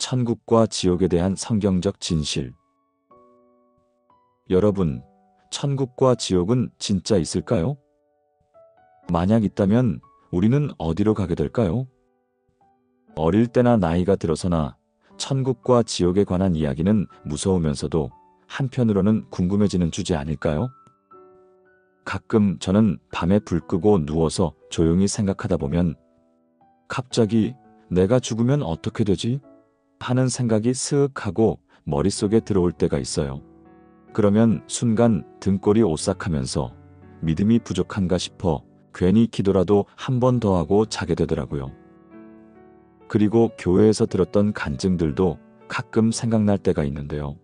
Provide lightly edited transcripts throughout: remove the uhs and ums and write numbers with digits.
천국과 지옥에 대한 성경적 진실. 여러분, 천국과 지옥은 진짜 있을까요? 만약 있다면 우리는 어디로 가게 될까요? 어릴 때나 나이가 들어서나 천국과 지옥에 관한 이야기는 무서우면서도 한편으로는 궁금해지는 주제 아닐까요? 가끔 저는 밤에 불 끄고 누워서 조용히 생각하다 보면 갑자기 내가 죽으면 어떻게 되지? 하는 생각이 스윽하고 머릿속에 들어올 때가 있어요. 그러면 순간 등골이 오싹하면서 믿음이 부족한가 싶어 괜히 기도라도 한 번 더 하고 자게 되더라고요. 그리고 교회에서 들었던 간증들도 가끔 생각날 때가 있는데요.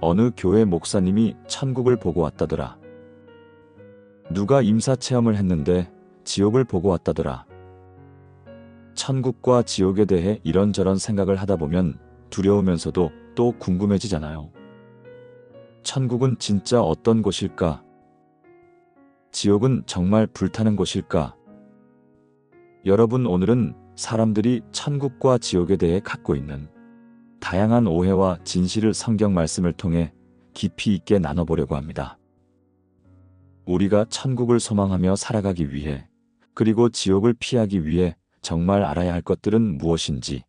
어느 교회 목사님이 천국을 보고 왔다더라. 누가 임사체험을 했는데 지옥을 보고 왔다더라. 천국과 지옥에 대해 이런저런 생각을 하다 보면 두려우면서도 또 궁금해지잖아요. 천국은 진짜 어떤 곳일까? 지옥은 정말 불타는 곳일까? 여러분, 오늘은 사람들이 천국과 지옥에 대해 갖고 있는 다양한 오해와 진실을 성경 말씀을 통해 깊이 있게 나눠보려고 합니다. 우리가 천국을 소망하며 살아가기 위해, 그리고 지옥을 피하기 위해 정말 알아야 할 것들은 무엇인지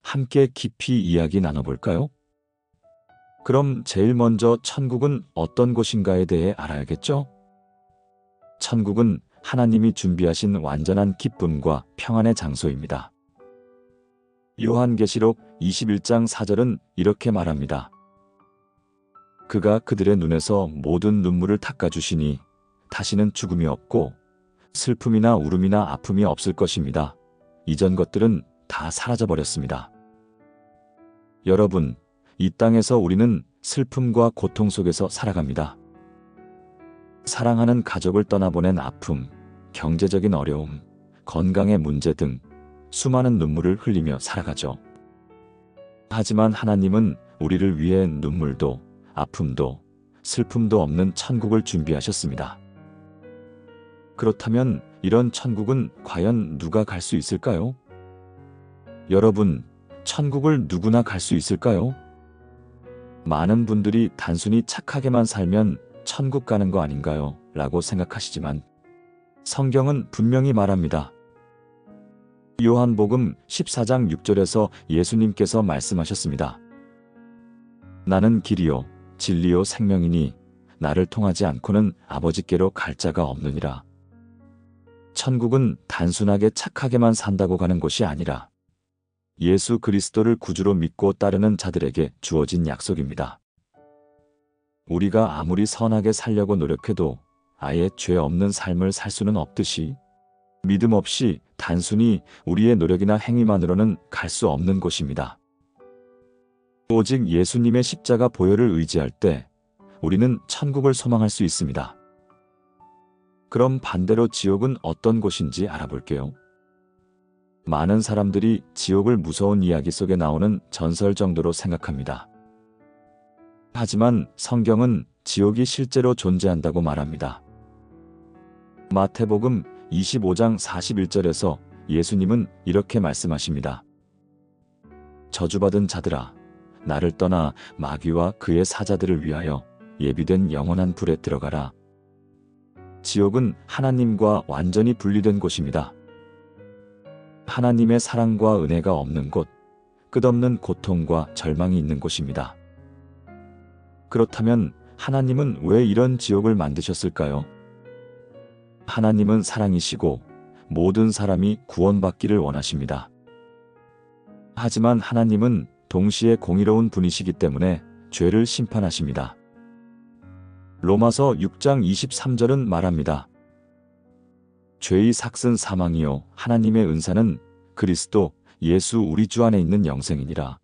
함께 깊이 이야기 나눠볼까요? 그럼 제일 먼저 천국은 어떤 곳인가에 대해 알아야겠죠? 천국은 하나님이 준비하신 완전한 기쁨과 평안의 장소입니다. 요한계시록 21장 4절은 이렇게 말합니다. 그가 그들의 눈에서 모든 눈물을 닦아주시니 다시는 죽음이 없고 슬픔이나 울음이나 아픔이 없을 것입니다. 이전 것들은 다 사라져버렸습니다. 여러분, 이 땅에서 우리는 슬픔과 고통 속에서 살아갑니다. 사랑하는 가족을 떠나보낸 아픔, 경제적인 어려움, 건강의 문제 등 수많은 눈물을 흘리며 살아가죠. 하지만 하나님은 우리를 위해 눈물도, 아픔도, 슬픔도 없는 천국을 준비하셨습니다. 그렇다면 이런 천국은 과연 누가 갈 수 있을까요? 여러분, 천국을 누구나 갈 수 있을까요? 많은 분들이 단순히 착하게만 살면 천국 가는 거 아닌가요? 라고 생각하시지만 성경은 분명히 말합니다. 요한복음 14장 6절에서 예수님께서 말씀하셨습니다. 나는 길이요 진리요 생명이니 나를 통하지 않고는 아버지께로 갈 자가 없느니라. 천국은 단순하게 착하게만 산다고 가는 곳이 아니라 예수 그리스도를 구주로 믿고 따르는 자들에게 주어진 약속입니다. 우리가 아무리 선하게 살려고 노력해도 아예 죄 없는 삶을 살 수는 없듯이 믿음 없이 단순히 우리의 노력이나 행위만으로는 갈 수 없는 곳입니다. 오직 예수님의 십자가 보혈을 의지할 때 우리는 천국을 소망할 수 있습니다. 그럼 반대로 지옥은 어떤 곳인지 알아볼게요. 많은 사람들이 지옥을 무서운 이야기 속에 나오는 전설 정도로 생각합니다. 하지만 성경은 지옥이 실제로 존재한다고 말합니다. 마태복음 25장 41절에서 예수님은 이렇게 말씀하십니다. 저주받은 자들아, 나를 떠나 마귀와 그의 사자들을 위하여 예비된 영원한 불에 들어가라. 지옥은 하나님과 완전히 분리된 곳입니다. 하나님의 사랑과 은혜가 없는 곳, 끝없는 고통과 절망이 있는 곳입니다. 그렇다면 하나님은 왜 이런 지옥을 만드셨을까요? 하나님은 사랑이시고 모든 사람이 구원받기를 원하십니다. 하지만 하나님은 동시에 공의로운 분이시기 때문에 죄를 심판하십니다. 로마서 6장 23절은 말합니다. 죄의 삭은 사망이요 하나님의 은사는 그리스도 예수 우리 주 안에 있는 영생이니라.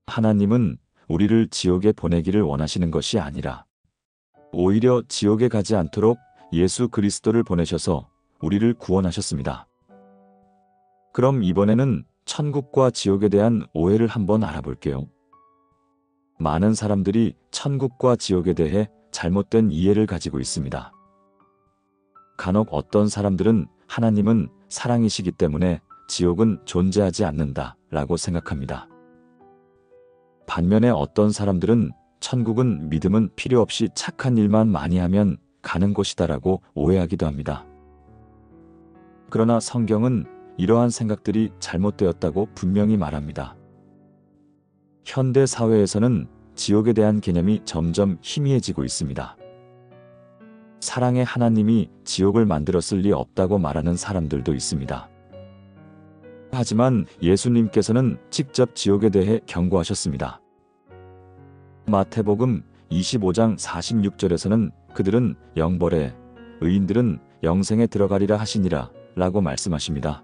하나님은 우리를 지옥에 보내기를 원하시는 것이 아니라 오히려 지옥에 가지 않도록 예수 그리스도를 보내셔서 우리를 구원하셨습니다. 그럼 이번에는 천국과 지옥에 대한 오해를 한번 알아볼게요. 많은 사람들이 천국과 지옥에 대해 잘못된 이해를 가지고 있습니다. 간혹 어떤 사람들은 하나님은 사랑이시기 때문에 지옥은 존재하지 않는다 라고 생각합니다. 반면에 어떤 사람들은 천국은 믿음은 필요 없이 착한 일만 많이 하면 가는 곳이다 라고 오해하기도 합니다. 그러나 성경은 이러한 생각들이 잘못되었다고 분명히 말합니다. 현대 사회에서는 지옥에 대한 개념이 점점 희미해지고 있습니다. 사랑의 하나님이 지옥을 만들었을 리 없다고 말하는 사람들도 있습니다. 하지만 예수님께서는 직접 지옥에 대해 경고하셨습니다. 마태복음 25장 46절에서는 그들은 영벌에, 의인들은 영생에 들어가리라 하시니라 라고 말씀하십니다.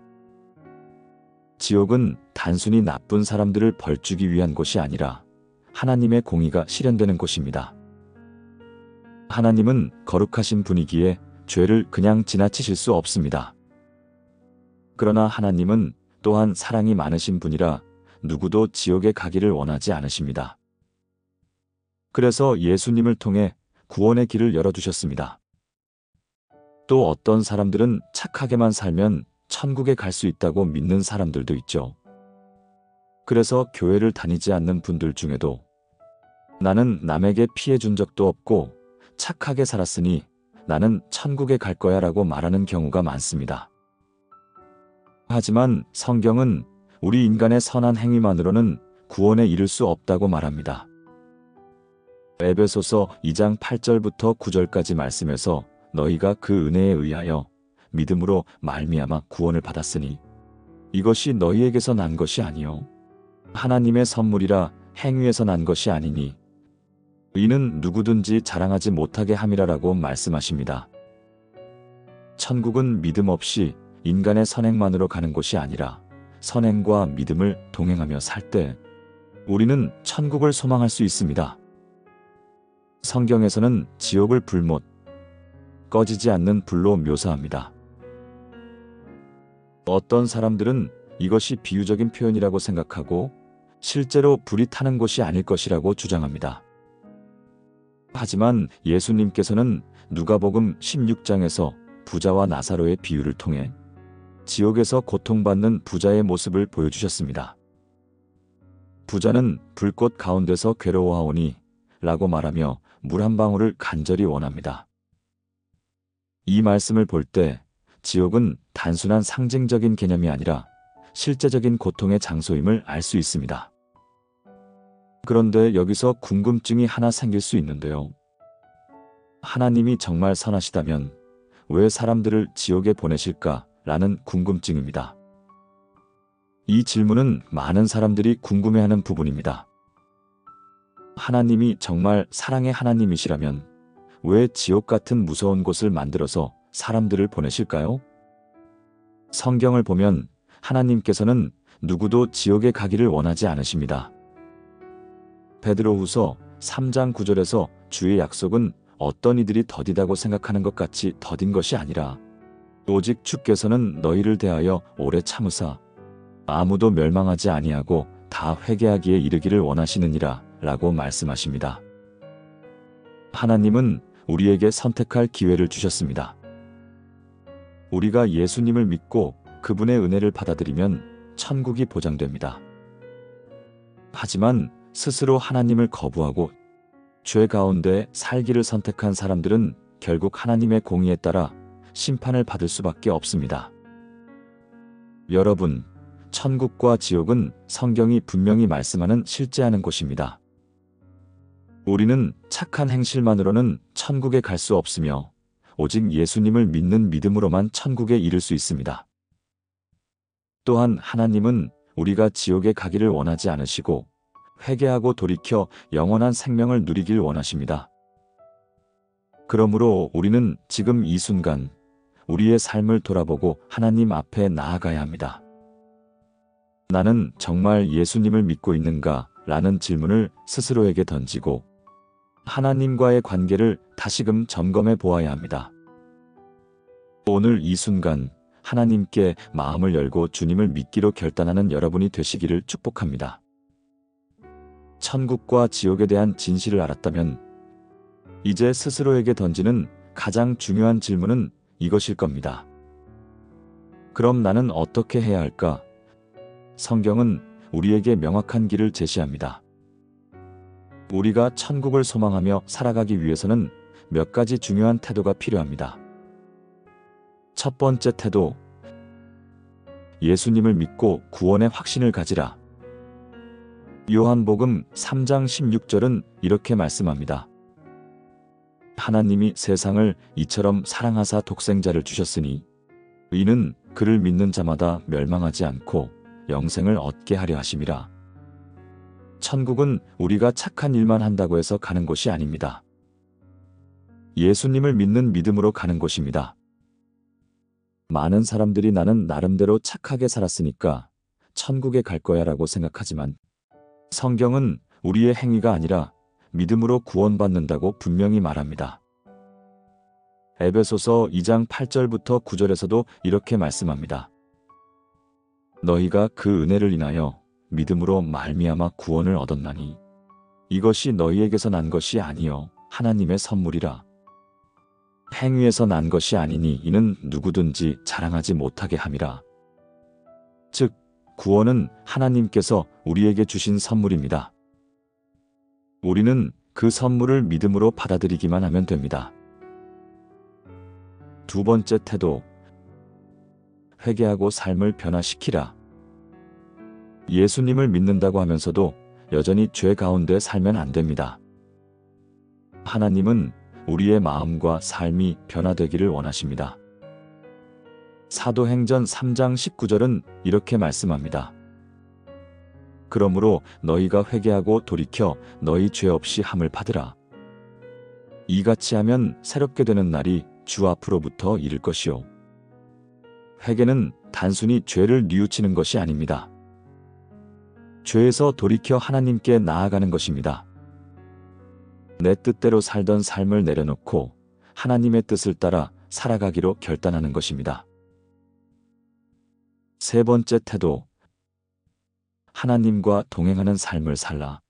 지옥은 단순히 나쁜 사람들을 벌주기 위한 곳이 아니라 하나님의 공의가 실현되는 곳입니다. 하나님은 거룩하신 분이기에 죄를 그냥 지나치실 수 없습니다. 그러나 하나님은 또한 사랑이 많으신 분이라 누구도 지옥에 가기를 원하지 않으십니다. 그래서 예수님을 통해 구원의 길을 열어두셨습니다. 또 어떤 사람들은 착하게만 살면 천국에 갈 수 있다고 믿는 사람들도 있죠. 그래서 교회를 다니지 않는 분들 중에도 나는 남에게 피해 준 적도 없고 착하게 살았으니 나는 천국에 갈 거야 라고 말하는 경우가 많습니다. 하지만 성경은 우리 인간의 선한 행위만으로는 구원에 이를 수 없다고 말합니다. 에베소서 2장 8절부터 9절까지 말씀에서 너희가 그 은혜에 의하여 믿음으로 말미암아 구원을 받았으니 이것이 너희에게서 난 것이 아니요 하나님의 선물이라 행위에서 난 것이 아니니 이는 누구든지 자랑하지 못하게 함이라라고 말씀하십니다. 천국은 믿음 없이 인간의 선행만으로 가는 곳이 아니라 선행과 믿음을 동행하며 살 때 우리는 천국을 소망할 수 있습니다. 성경에서는 지옥을 불못, 꺼지지 않는 불로 묘사합니다. 어떤 사람들은 이것이 비유적인 표현이라고 생각하고 실제로 불이 타는 곳이 아닐 것이라고 주장합니다. 하지만 예수님께서는 누가복음 16장에서 부자와 나사로의 비유를 통해 지옥에서 고통받는 부자의 모습을 보여주셨습니다. 부자는 불꽃 가운데서 괴로워하오니 라고 말하며 물 한 방울을 간절히 원합니다. 이 말씀을 볼 때 지옥은 단순한 상징적인 개념이 아니라 실제적인 고통의 장소임을 알 수 있습니다. 그런데 여기서 궁금증이 하나 생길 수 있는데요. 하나님이 정말 선하시다면 왜 사람들을 지옥에 보내실까? 라는 궁금증입니다. 이 질문은 많은 사람들이 궁금해하는 부분입니다. 하나님이 정말 사랑의 하나님이시라면 왜 지옥 같은 무서운 곳을 만들어서 사람들을 보내실까요? 성경을 보면 하나님께서는 누구도 지옥에 가기를 원하지 않으십니다. 베드로후서 3장 9절에서 주의 약속은 어떤 이들이 더디다고 생각하는 것 같이 더딘 것이 아니라 오직 주께서는 너희를 대하여 오래 참으사 아무도 멸망하지 아니하고 다 회개하기에 이르기를 원하시느니라 라고 말씀하십니다. 하나님은 우리에게 선택할 기회를 주셨습니다. 우리가 예수님을 믿고 그분의 은혜를 받아들이면 천국이 보장됩니다. 하지만 스스로 하나님을 거부하고 죄 가운데 살기를 선택한 사람들은 결국 하나님의 공의에 따라 심판을 받을 수밖에 없습니다. 여러분, 천국과 지옥은 성경이 분명히 말씀하는 실제하는 곳입니다. 우리는 착한 행실만으로는 천국에 갈 수 없으며 오직 예수님을 믿는 믿음으로만 천국에 이를 수 있습니다. 또한 하나님은 우리가 지옥에 가기를 원하지 않으시고 회개하고 돌이켜 영원한 생명을 누리길 원하십니다. 그러므로 우리는 지금 이 순간 우리의 삶을 돌아보고 하나님 앞에 나아가야 합니다. 나는 정말 예수님을 믿고 있는가? 라는 질문을 스스로에게 던지고 하나님과의 관계를 다시금 점검해 보아야 합니다. 오늘 이 순간 하나님께 마음을 열고 주님을 믿기로 결단하는 여러분이 되시기를 축복합니다. 천국과 지옥에 대한 진실을 알았다면 이제 스스로에게 던지는 가장 중요한 질문은 이것일 겁니다. 그럼 나는 어떻게 해야 할까? 성경은 우리에게 명확한 길을 제시합니다. 우리가 천국을 소망하며 살아가기 위해서는 몇 가지 중요한 태도가 필요합니다. 첫 번째 태도, 예수님을 믿고 구원의 확신을 가지라. 요한복음 3장 16절은 이렇게 말씀합니다. 하나님이 세상을 이처럼 사랑하사 독생자를 주셨으니 이는 그를 믿는 자마다 멸망하지 않고 영생을 얻게 하려 하심이라. 천국은 우리가 착한 일만 한다고 해서 가는 곳이 아닙니다. 예수님을 믿는 믿음으로 가는 곳입니다. 많은 사람들이 나는 나름대로 착하게 살았으니까 천국에 갈 거야 라고 생각하지만 성경은 우리의 행위가 아니라 믿음으로 구원받는다고 분명히 말합니다. 에베소서 2장 8절부터 9절에서도 이렇게 말씀합니다. 너희가 그 은혜를 인하여 믿음으로 말미암아 구원을 얻었나니 이것이 너희에게서 난 것이 아니요 하나님의 선물이라. 행위에서 난 것이 아니니 이는 누구든지 자랑하지 못하게 함이라. 즉 구원은 하나님께서 우리에게 주신 선물입니다. 우리는 그 선물을 믿음으로 받아들이기만 하면 됩니다. 두 번째 태도, 회개하고 삶을 변화시키라. 예수님을 믿는다고 하면서도 여전히 죄 가운데 살면 안 됩니다. 하나님은 우리의 마음과 삶이 변화되기를 원하십니다. 사도행전 3장 19절은 이렇게 말씀합니다. 그러므로 너희가 회개하고 돌이켜 너희 죄 없이 함을 받으라. 이같이 하면 새롭게 되는 날이 주 앞으로부터 이를 것이요. 회개는 단순히 죄를 뉘우치는 것이 아닙니다. 죄에서 돌이켜 하나님께 나아가는 것입니다. 내 뜻대로 살던 삶을 내려놓고 하나님의 뜻을 따라 살아가기로 결단하는 것입니다. 세 번째 태도, 하나님과 동행하는 삶을 살라.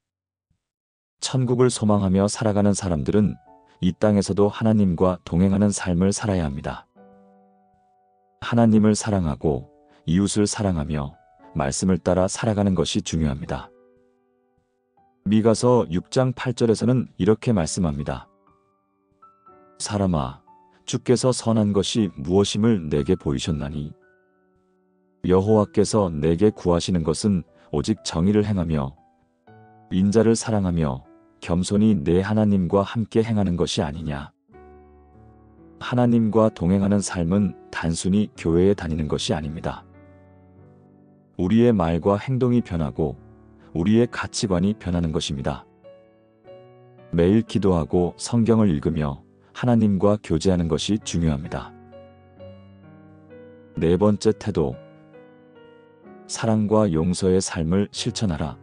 천국을 소망하며 살아가는 사람들은 이 땅에서도 하나님과 동행하는 삶을 살아야 합니다. 하나님을 사랑하고 이웃을 사랑하며 말씀을 따라 살아가는 것이 중요합니다. 미가서 6장 8절에서는 이렇게 말씀합니다. 사람아, 주께서 선한 것이 무엇임을 내게 보이셨나니 여호와께서 내게 구하시는 것은 오직 정의를 행하며 인자를 사랑하며 겸손히 내 하나님과 함께 행하는 것이 아니냐. 하나님과 동행하는 삶은 단순히 교회에 다니는 것이 아닙니다. 우리의 말과 행동이 변하고 우리의 가치관이 변하는 것입니다. 매일 기도하고 성경을 읽으며 하나님과 교제하는 것이 중요합니다. 네 번째 태도, 사랑과 용서의 삶을 실천하라.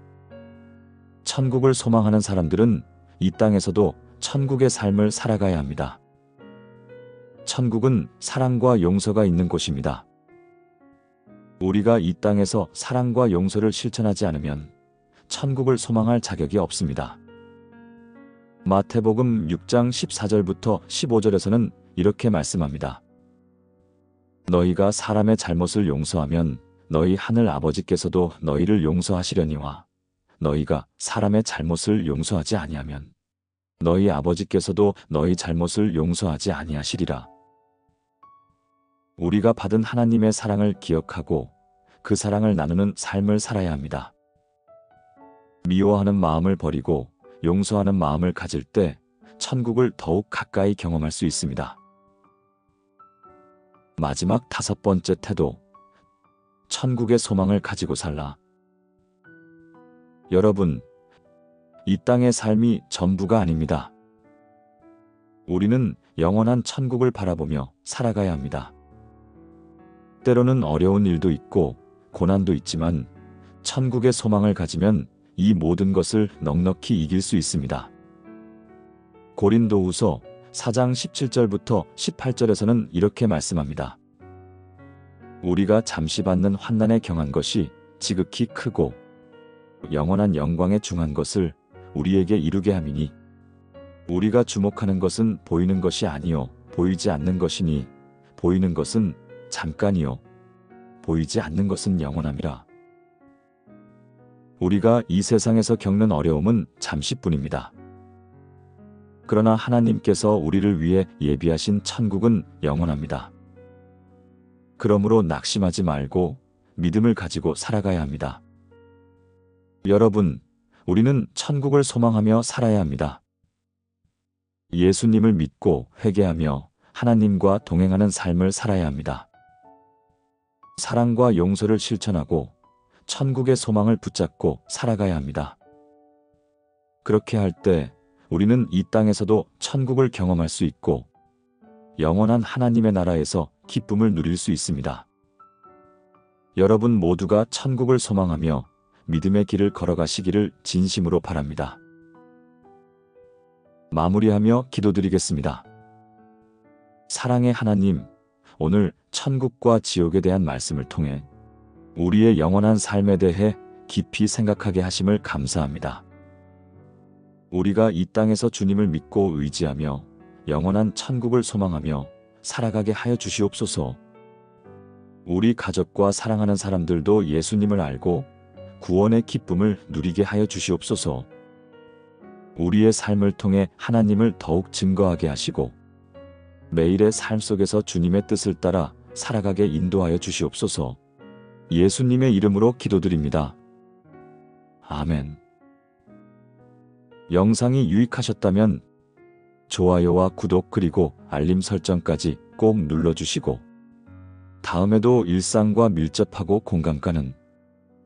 천국을 소망하는 사람들은 이 땅에서도 천국의 삶을 살아가야 합니다. 천국은 사랑과 용서가 있는 곳입니다. 우리가 이 땅에서 사랑과 용서를 실천하지 않으면 천국을 소망할 자격이 없습니다. 마태복음 6장 14절부터 15절에서는 이렇게 말씀합니다. 너희가 사람의 잘못을 용서하면 너희 하늘 아버지께서도 너희를 용서하시려니와 너희가 사람의 잘못을 용서하지 아니하면 너희 아버지께서도 너희 잘못을 용서하지 아니하시리라. 우리가 받은 하나님의 사랑을 기억하고 그 사랑을 나누는 삶을 살아야 합니다. 미워하는 마음을 버리고 용서하는 마음을 가질 때 천국을 더욱 가까이 경험할 수 있습니다. 마지막 다섯 번째 태도, 천국의 소망을 가지고 살라. 여러분, 이 땅의 삶이 전부가 아닙니다. 우리는 영원한 천국을 바라보며 살아가야 합니다. 때로는 어려운 일도 있고 고난도 있지만 천국의 소망을 가지면 이 모든 것을 넉넉히 이길 수 있습니다. 고린도후서 4장 17절부터 18절에서는 이렇게 말씀합니다. 우리가 잠시 받는 환난에 경한 것이 지극히 크고 영원한 영광에 중한 것을 우리에게 이루게 함이니 우리가 주목하는 것은 보이는 것이 아니요 보이지 않는 것이니 보이는 것은 잠깐이요 보이지 않는 것은 영원함이라. 우리가 이 세상에서 겪는 어려움은 잠시뿐입니다. 그러나 하나님께서 우리를 위해 예비하신 천국은 영원합니다. 그러므로 낙심하지 말고 믿음을 가지고 살아가야 합니다. 여러분, 우리는 천국을 소망하며 살아야 합니다. 예수님을 믿고 회개하며 하나님과 동행하는 삶을 살아야 합니다. 사랑과 용서를 실천하고 천국의 소망을 붙잡고 살아가야 합니다. 그렇게 할 때 우리는 이 땅에서도 천국을 경험할 수 있고 영원한 하나님의 나라에서 기쁨을 누릴 수 있습니다. 여러분 모두가 천국을 소망하며 믿음의 길을 걸어가시기를 진심으로 바랍니다. 마무리하며 기도드리겠습니다. 사랑의 하나님, 오늘 천국과 지옥에 대한 말씀을 통해 우리의 영원한 삶에 대해 깊이 생각하게 하심을 감사합니다. 우리가 이 땅에서 주님을 믿고 의지하며 영원한 천국을 소망하며 살아가게 하여 주시옵소서. 우리 가족과 사랑하는 사람들도 예수님을 알고 구원의 기쁨을 누리게 하여 주시옵소서. 우리의 삶을 통해 하나님을 더욱 증거하게 하시고 매일의 삶 속에서 주님의 뜻을 따라 살아가게 인도하여 주시옵소서. 예수님의 이름으로 기도드립니다. 아멘. 영상이 유익하셨다면 좋아요와 구독 그리고 알림 설정까지 꼭 눌러주시고 다음에도 일상과 밀접하고 공감 가는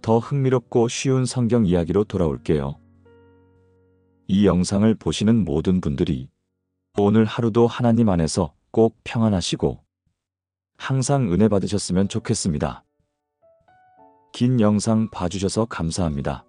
더 흥미롭고 쉬운 성경 이야기로 돌아올게요. 이 영상을 보시는 모든 분들이 오늘 하루도 하나님 안에서 꼭 평안하시고 항상 은혜 받으셨으면 좋겠습니다. 긴 영상 봐주셔서 감사합니다.